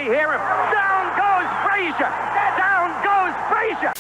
they hear him. Down goes Frazier. Down goes Frazier.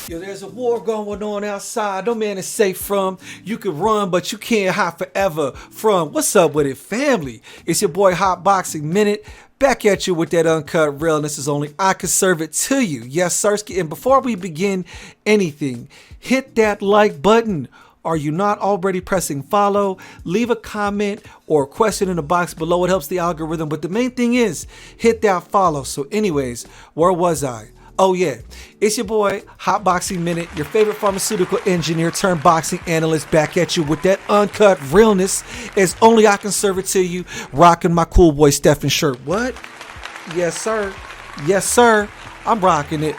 Yo, there's a war going on outside. No man is safe from. You can run, but you can't hide forever from. What's up with it, family? It's your boy Hot Boxing Minute. Back at you with that uncut realness is only I can serve it to you. Yes, Sirski. And before we begin anything, hit that like button. Are you not already pressing follow? Leave a comment or a question in the box below. It helps the algorithm. But the main thing is hit that follow. So anyways, where was I? Oh yeah, it's your boy Hot Boxing Minute, your favorite pharmaceutical engineer turned boxing analyst, back at you with that uncut realness as only I can serve it to you, rocking my cool boy Stephen shirt. What? Yes sir, yes sir, I'm rocking it,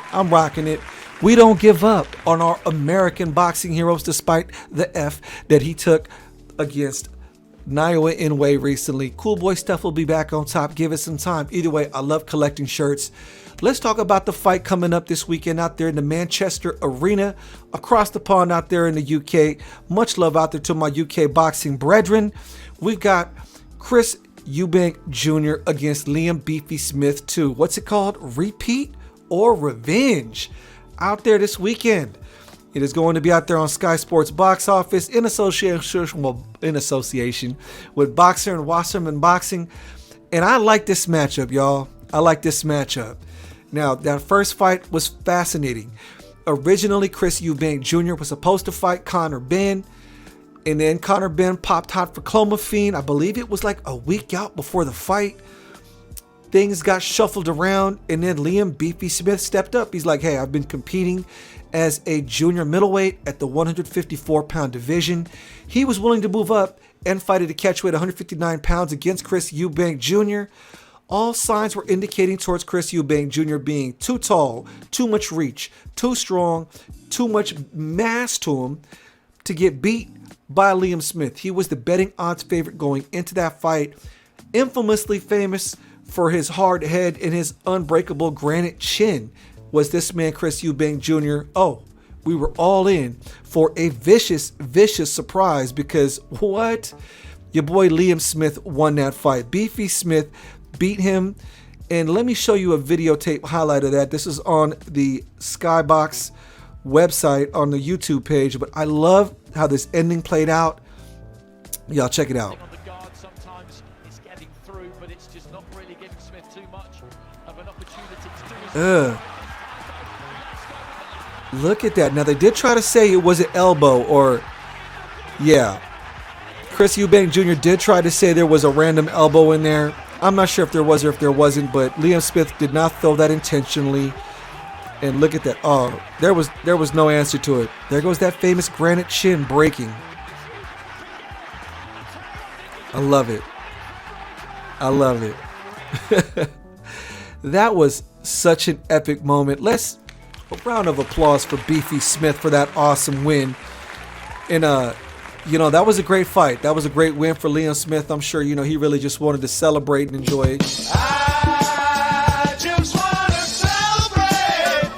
We don't give up on our American boxing heroes despite the F that he took against Naoya Inoue recently. Cool boy Steph will be back on top. Give it some time. Either way, I love collecting shirts. Let's talk about the fight coming up this weekend out there in the Manchester Arena, across the pond out there in the UK. Much love out there to my UK boxing brethren. We've got Chris Eubank Jr. against Liam Beefy Smith 2. What's it called? Repeat or revenge? Out there this weekend. It is going to be out there on Sky Sports Box Office in association with Boxer and Wasserman Boxing. And I like this matchup, y'all. I like this matchup. Now, that first fight was fascinating. Originally, Chris Eubank Jr. was supposed to fight Conor Benn. And then Conor Benn popped hot for clomiphene. I believe it was like a week out before the fight. Things got shuffled around. And then Liam Beefy Smith stepped up. He's like, hey, I've been competing as a junior middleweight at the 154-pound division. He was willing to move up and fight at a catchweight 159 pounds against Chris Eubank Jr. All signs were indicating towards Chris Eubank Jr. being too tall, too much reach, too strong, too much mass to him to get beat by Liam Smith. He was the betting odds favorite going into that fight. Infamously famous for his hard head and his unbreakable granite chin was this man, Chris Eubank Jr. Oh, we were all in for a vicious, vicious surprise because what? Your boy Liam Smith won that fight. Beefy Smith beat him, and let me show you a videotape highlight of that. This is on the Skybox website on the YouTube page, but I love how this ending played out. Y'all check it out. Sometimes it's getting through, but it's just not really giving Smith too much of an opportunity to do. Look at that. Now they did try to say it was an elbow, or yeah, Chris Eubank Jr. did try to say there was a random elbow in there. I'm not sure if there was or if there wasn't, but Liam Smith did not throw that intentionally. And look at that. Oh, there was no answer to it. There goes that famous granite chin breaking. I love it. I love it. That was such an epic moment. Let's a round of applause for Beefy Smith for that awesome win. And you know, that was a great fight. That was a great win for Liam Smith. I'm sure, you know, he really just wanted to celebrate and enjoy. I just want to celebrate.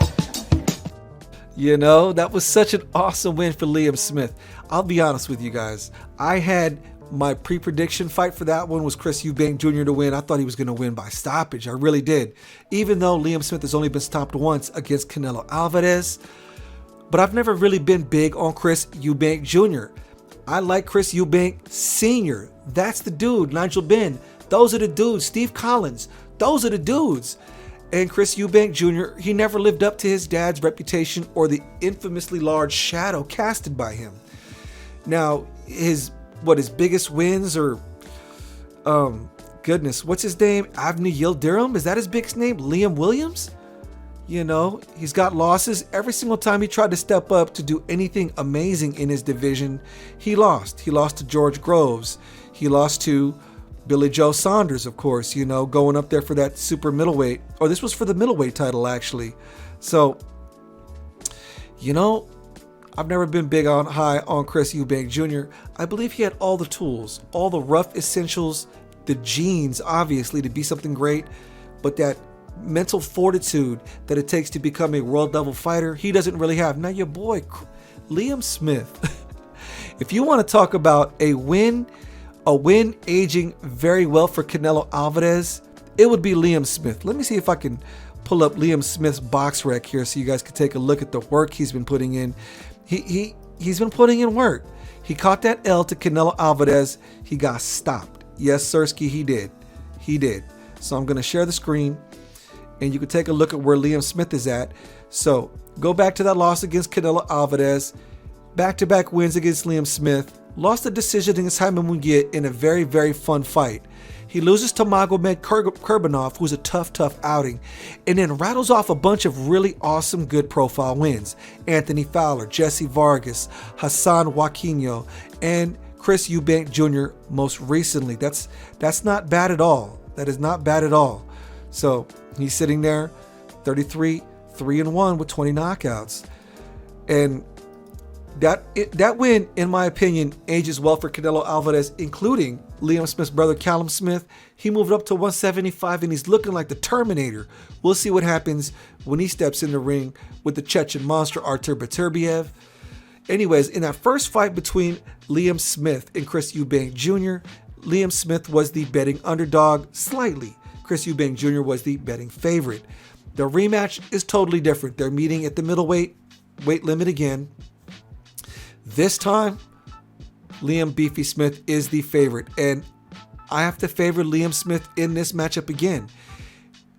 You know, that was such an awesome win for Liam Smith. I'll be honest with you guys. I had my pre-prediction fight for that one was Chris Eubank Jr. to win. I thought he was going to win by stoppage. I really did. Even though Liam Smith has only been stopped once against Canelo Alvarez. But I've never really been big on Chris Eubank Jr. I like Chris Eubank Sr. That's the dude. Nigel Benn. Those are the dudes. Steve Collins. Those are the dudes. And Chris Eubank Jr., he never lived up to his dad's reputation or the infamously large shadow casted by him. Now, his biggest wins are, goodness, what's his name? Avni Yildirim? Is that his biggest name? Liam Williams? You know, he's got losses. Every single time he tried to step up to do anything amazing in his division, he lost. He lost to George Groves. He lost to Billy Joe Saunders, of course, you know, going up there for that super middleweight. Or this was for the middleweight title, actually. So, you know, I've never been big on high on Chris Eubank Jr. I believe he had all the tools, all the rough essentials, the genes, obviously, to be something great, but that mental fortitude that it takes to become a world level fighter, he doesn't really have. Now your boy Liam Smith, if you want to talk about a win aging very well for Canelo Alvarez, it would be Liam Smith. Let me see if I can pull up Liam Smith's box rec here so you guys can take a look at the work he's been putting in. He's been putting in work. He caught that L to Canelo Alvarez. He got stopped. Yes, Sirski, he did. He did. So I'm going to share the screen, and you can take a look at where Liam Smith is at. So go back to that loss against Canelo Alvarez. Back-to-back wins against Liam Smith. Lost the decision against Jaime Munguia in a very, very fun fight. He loses to Magomed Kurbanov, who's a tough outing, and then rattles off a bunch of really awesome good profile wins. Anthony Fowler, Jesse Vargas, Hassan Joaquino, and Chris Eubank Jr. most recently. That's not bad at all. That is not bad at all. So he's sitting there 33-3-1 with 20 knockouts. And that win, in my opinion, ages well for Canelo Alvarez, including Liam Smith's brother Callum Smith. He moved up to 175 and he's looking like the Terminator. We'll see what happens when he steps in the ring with the Chechen monster Artur Beterbiev. Anyways, in that first fight between Liam Smith and Chris Eubank Jr., Liam Smith was the betting underdog slightly. Chris Eubank Jr. was the betting favorite. The rematch is totally different. They're meeting at the middleweight weight limit again. This time, Liam Beefy Smith is the favorite, and I have to favor Liam Smith in this matchup again.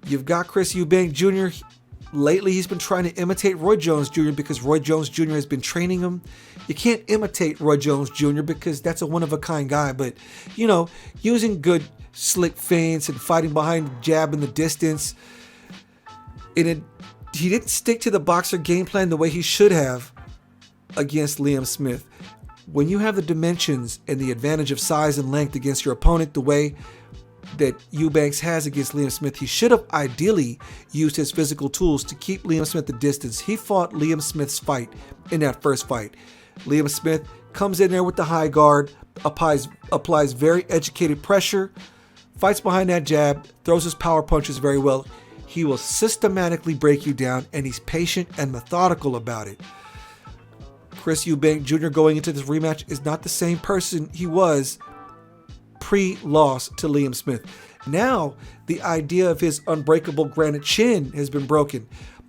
You've got Chris Eubank Jr. Lately, he's been trying to imitate Roy Jones Jr. because Roy Jones Jr. has been training him. You can't imitate Roy Jones Jr. because that's a one-of-a-kind guy, but, using good slick feints and fighting behind the jab in the distance, he didn't stick to the boxer game plan the way he should have against Liam Smith. When you have the dimensions and the advantage of size and length against your opponent the way that Eubanks has against Liam Smith, he should have ideally used his physical tools to keep Liam Smith at distance. He fought Liam Smith's fight in that first fight. Liam Smith comes in there with the high guard, applies very educated pressure, fights behind that jab, throws his power punches very well. He will systematically break you down, and he's patient and methodical about it. Chris Eubank Jr. going into this rematch is not the same person he was pre-loss to Liam Smith. Now, the idea of his unbreakable granite chin has been broken.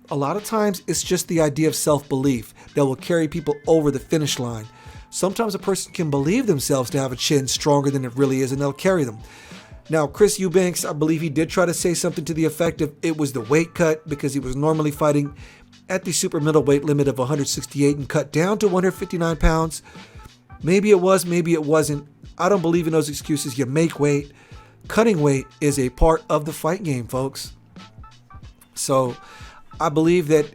A lot of times, it's just the idea of self-belief that will carry people over the finish line. Sometimes a person can believe themselves to have a chin stronger than it really is, and they'll carry them. Now, Chris Eubanks, I believe he did try to say something to the effect of it was the weight cut because he was normally fighting at the super middleweight limit of 168 and cut down to 159 pounds. Maybe it was, maybe it wasn't. I don't believe in those excuses. You make weight. Cutting weight is a part of the fight game, folks. So I believe that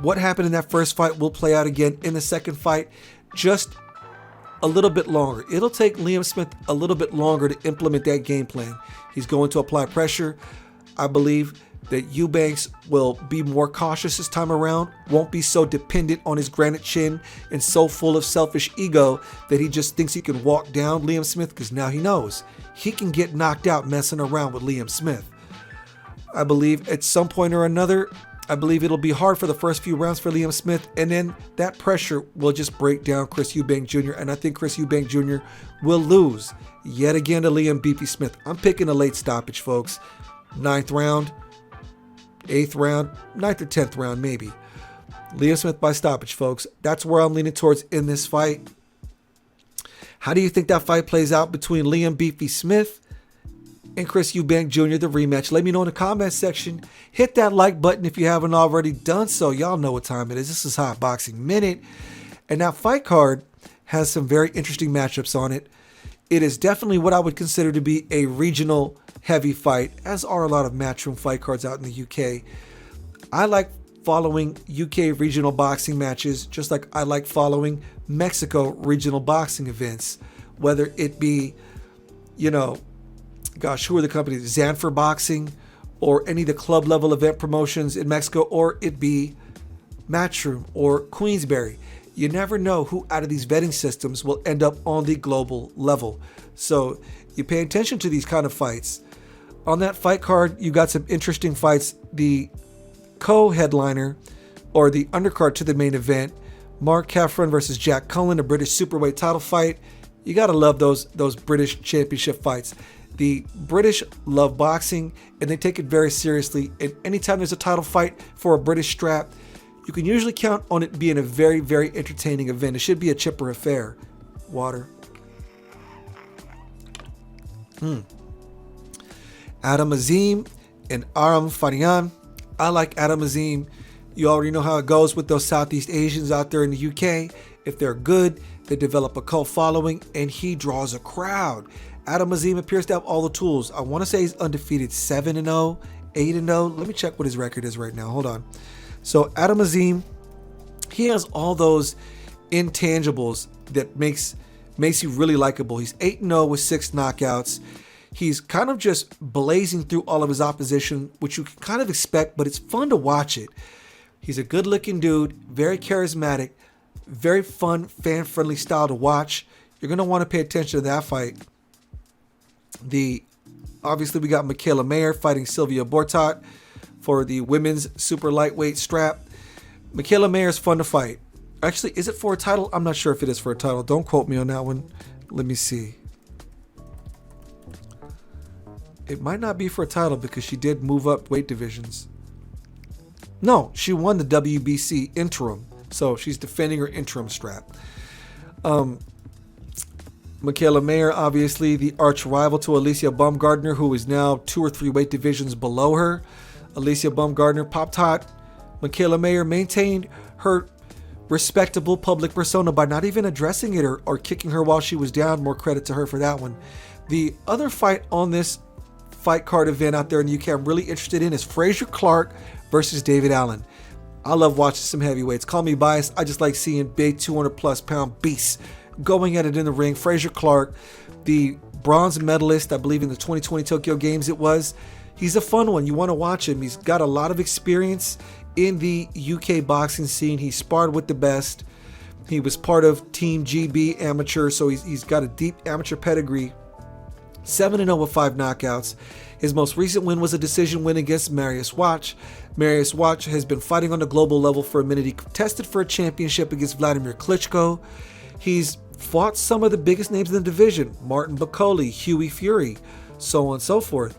what happened in that first fight will play out again in the second fight, just a little bit longer. It'll take Liam Smith a little bit longer to implement that game plan. He's going to apply pressure. I believe that Eubanks will be more cautious this time around, won't be so dependent on his granite chin and so full of selfish ego that he just thinks he can walk down Liam Smith, because now he knows he can get knocked out messing around with Liam Smith. I believe at some point or another, I believe it'll be hard for the first few rounds for Liam Smith, and then that pressure will just break down Chris Eubank Jr., and I think Chris Eubank Jr. will lose yet again to Liam Beefy Smith. I'm picking a late stoppage, folks. 9th round. 8th round, 9th or 10th round, maybe. Liam Smith by stoppage, folks. That's where I'm leaning towards in this fight. How do you think that fight plays out between Liam Beefy Smith and Chris Eubank Jr., the rematch? Let me know in the comment section. Hit that like button if you haven't already done so. Y'all know what time it is. This is Hot Boxing Minute. And that fight card has some very interesting matchups on it. It is definitely what I would consider to be a regional heavy fight, as are a lot of Matchroom fight cards out in the UK. I like following UK regional boxing matches, just like I like following Mexico regional boxing events, whether it be, who are the companies? Zanfer Boxing, or any of the club level event promotions in Mexico, or it be Matchroom or Queensberry. You never know who out of these vetting systems will end up on the global level. So you pay attention to these kind of fights. On that fight card, you got some interesting fights. The co-headliner, or the undercard to the main event, Mark Caffron versus Jack Cullen, a British superweight title fight. You got to love those British championship fights. The British love boxing, and they take it very seriously. And anytime there's a title fight for a British strap, you can usually count on it being a very, very entertaining event. It should be a chipper affair. Water. Adam Azim and Aram Farian. I like Adam Azim. You already know how it goes with those Southeast Asians out there in the UK. If they're good, they develop a cult following, and he draws a crowd. Adam Azim appears to have all the tools. I want to say he's undefeated 7-0, 8-0. Let me check what his record is right now. Hold on. So Adam Azim, he has all those intangibles that makes you really likable. He's 8-0 with 6 knockouts. He's kind of just blazing through all of his opposition, which you can kind of expect, but it's fun to watch it. He's a good-looking dude, very charismatic, very fun, fan-friendly style to watch. You're going to want to pay attention to that fight. Obviously, we got Michaela Mayer fighting Sylvia Bortot for the women's super lightweight strap. Michaela Mayer is fun to fight. Actually, is it for a title? I'm not sure if it is for a title. Don't quote me on that one. Let me see. It might not be for a title because she did move up weight divisions. No, she won the WBC interim. So she's defending her interim strap. Michaela Mayer, obviously the arch rival to Alicia Baumgardner, who is now 2 or 3 weight divisions below her. Alicia Baumgardner popped hot. Michaela Mayer maintained her respectable public persona by not even addressing it or kicking her while she was down. More credit to her for that one. The other fight on this fight card event out there in the UK I'm really interested in is Fraser Clark versus David Allen. I love watching some heavyweights. Call me biased. I just like seeing big 200+ pound beasts going at it in the ring. Fraser Clark, the bronze medalist, I believe in the 2020 Tokyo Games it was. He's a fun one. You want to watch him. He's got a lot of experience in the UK boxing scene. He sparred with the best. He was part of Team GB Amateur, so he's got a deep amateur pedigree. 7-0 with 5 knockouts. His most recent win was a decision win against Marius Watch. Marius Watch has been fighting on the global level for a minute. He contested for a championship against Vladimir Klitschko. He's fought some of the biggest names in the division. Martin Bakole, Huey Fury, so on and so forth.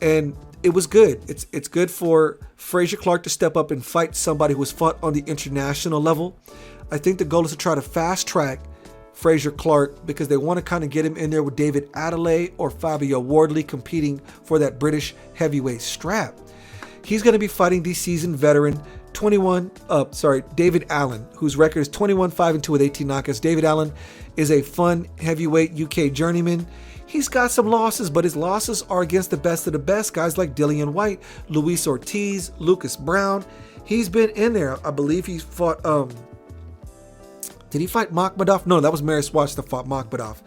And it was good. It's good for Fraser Clark to step up and fight somebody who has fought on the international level. I think the goal is to try to fast track Fraser Clark because they want to kind of get him in there with David Adelaide or Fabio Wardley competing for that British heavyweight strap. He's going to be fighting the seasoned veteran David Allen, whose record is 21-5-2 with 18 knockouts. David Allen is a fun heavyweight UK journeyman. He's got some losses, but his losses are against the best of the best. Guys like Dillian White, Luis Ortiz, Lucas Brown. He's been in there. I believe he fought... Did he fight Makhmadov? No, that was Marius Watch that fought Makhmadov.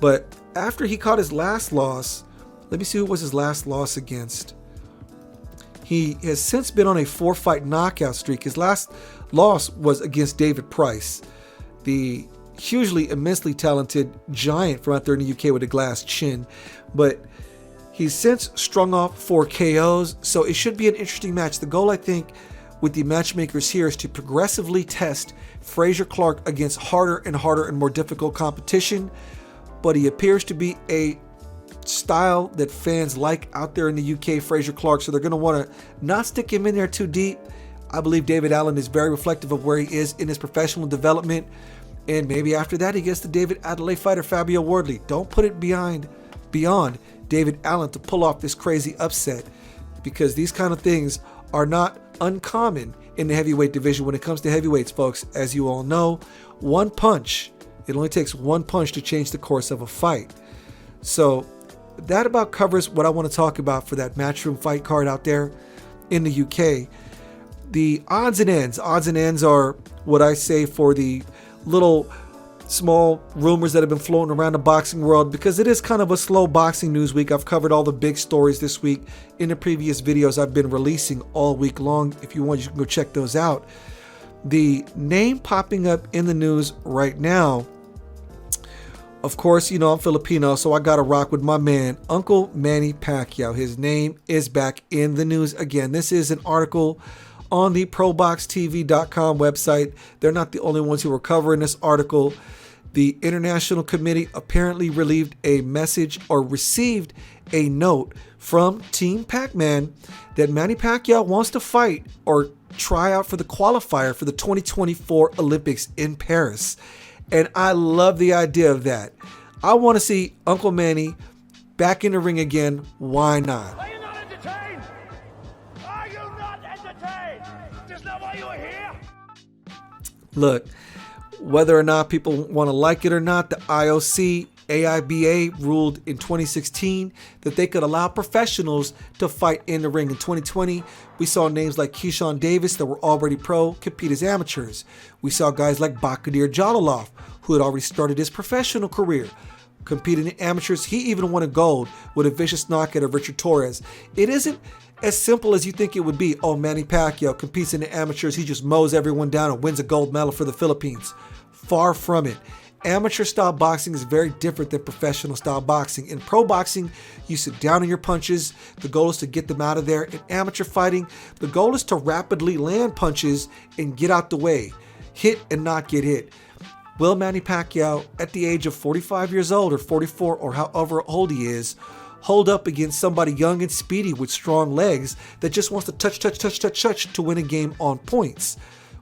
But after he caught his last loss, let me see who was his last loss against. He has since been on a 4-fight knockout streak. His last loss was against David Price, the hugely, immensely talented giant from out there in the UK with a glass chin. But he's since strung off 4 KOs, so it should be an interesting match. The goal, I think, with the matchmakers here is to progressively test Fraser Clark against harder and harder and more difficult competition. But he appears to be a style that fans like out there in the UK, Fraser Clark, so they're going to want to not stick him in there too deep. I believe David Allen is very reflective of where he is in his professional development, and maybe after that he gets the David Adelaide fighter Fabio Wardley. Don't put it beyond David Allen to pull off this crazy upset, because these kind of things are not uncommon in the heavyweight division when it comes to heavyweights, folks. As you all know, one punch, it only takes one punch to change the course of a fight. So that about covers what I want to talk about for that Matchroom fight card out there in the UK. The odds and ends are what I say for the little small rumors that have been floating around the boxing world, because it is kind of a slow boxing news week. I've covered all the big stories this week in the previous videos I've been releasing all week long. If you want, you can go check those out. The name popping up in the news right now, of course, you know I'm Filipino, so I gotta rock with my man, Uncle Manny Pacquiao. His name is back in the news again. This is an article on the ProBoxTV.com website. They're not the only ones who are covering this article. The International Committee apparently received a note from Team Pac-Man that Manny Pacquiao wants to fight or try out for the qualifier for the 2024 Olympics in Paris. And I love the idea of that. I want to see Uncle Manny back in the ring again. Why not? Are you not entertained? Are you not entertained? Is that why you are here? Look, whether or not people want to like it or not, the IOC, AIBA ruled in 2016 that they could allow professionals to fight in the ring. In 2020, we saw names like Keyshawn Davis that were already pro compete as amateurs. We saw guys like Bakadir Jalilov, who had already started his professional career, competing in amateurs. He even won a gold with a vicious knockout of Richard Torres. It isn't as simple as you think it would be. Oh, Manny Pacquiao competes in the amateurs. He just mows everyone down and wins a gold medal for the Philippines. Far from it. Amateur style boxing is very different than professional style boxing. In pro boxing, you sit down on your punches. The goal is to get them out of there. In amateur fighting, the goal is to rapidly land punches and get out the way. Hit and not get hit. Will Manny Pacquiao, at the age of 45 years old or 44 or however old he is, hold up against somebody young and speedy with strong legs that just wants to touch to win a game on points?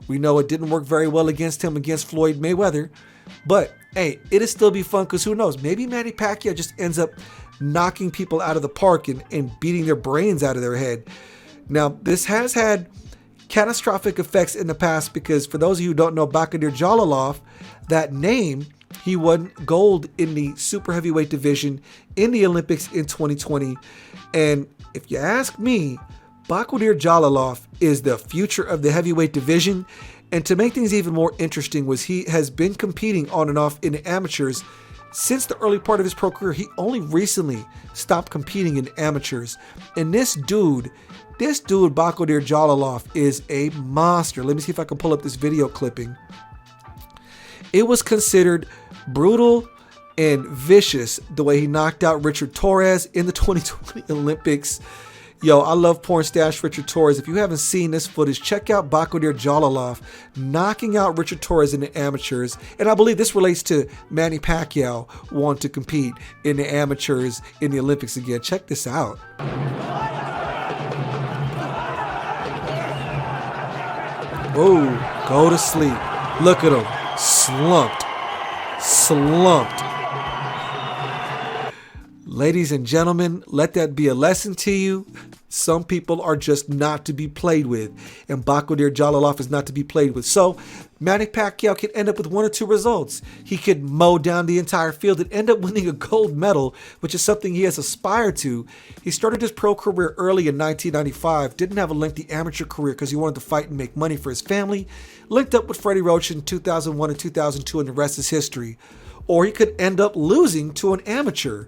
We know it didn't work very well against him against Floyd Mayweather. But, hey, it'll still be fun because who knows? Maybe Manny Pacquiao just ends up knocking people out of the park and beating their brains out of their head. Now, this has had catastrophic effects in the past because for those of you who don't know Bakadir Jalilov, that name, he won gold in the super heavyweight division in the Olympics in 2020. And if you ask me, Bakadir Jalilov is the future of the heavyweight division. And to make things even more interesting was he has been competing on and off in the amateurs since the early part of his pro career. He only recently stopped competing in amateurs. And this dude, Bakadir Jalilov, is a monster. Let me see if I can pull up this video clipping. It was considered brutal and vicious the way he knocked out Richard Torres in the 2020 Olympics. Yo, I love porn stash Richard Torres. If you haven't seen this footage, check out Bakadir Jalilov knocking out Richard Torres in the amateurs. And I believe this relates to Manny Pacquiao wanting to compete in the amateurs in the Olympics again. Check this out. Oh, go to sleep. Look at him. Slumped. Ladies and gentlemen, let that be a lesson to you. Some people are just not to be played with, and Bakadir Jalilov is not to be played with. So Manny Pacquiao can end up with one or two results. He could mow down the entire field and end up winning a gold medal, which is something he has aspired to. He started his pro career early in 1995, didn't have a lengthy amateur career because he wanted to fight and make money for his family. Linked up with Freddie Roach in 2001 and 2002, and the rest is history. Or he could end up losing to an amateur.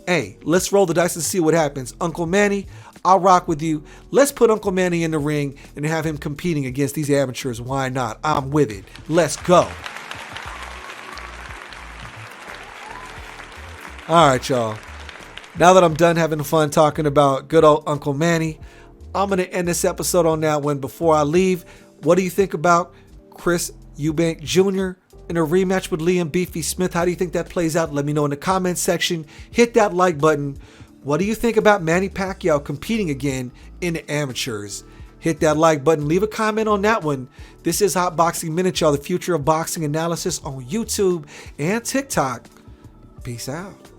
Hey, let's roll the dice and see what happens. Uncle Manny, I'll rock with you. Let's put Uncle Manny in the ring and have him competing against these amateurs. Why not? I'm with it. Let's go. All right, y'all. Now that I'm done having fun talking about good old Uncle Manny, I'm going to end this episode on that one. Before I leave, what do you think about Chris Eubank Jr. in a rematch with Liam Beefy Smith? How do you think that plays out? Let me know in the comments section. Hit that like button. What do you think about Manny Pacquiao competing again in the amateurs? Hit that like button. Leave a comment on that one. This is Hot Boxing Minute, y'all. The future of boxing analysis on YouTube and TikTok. Peace out.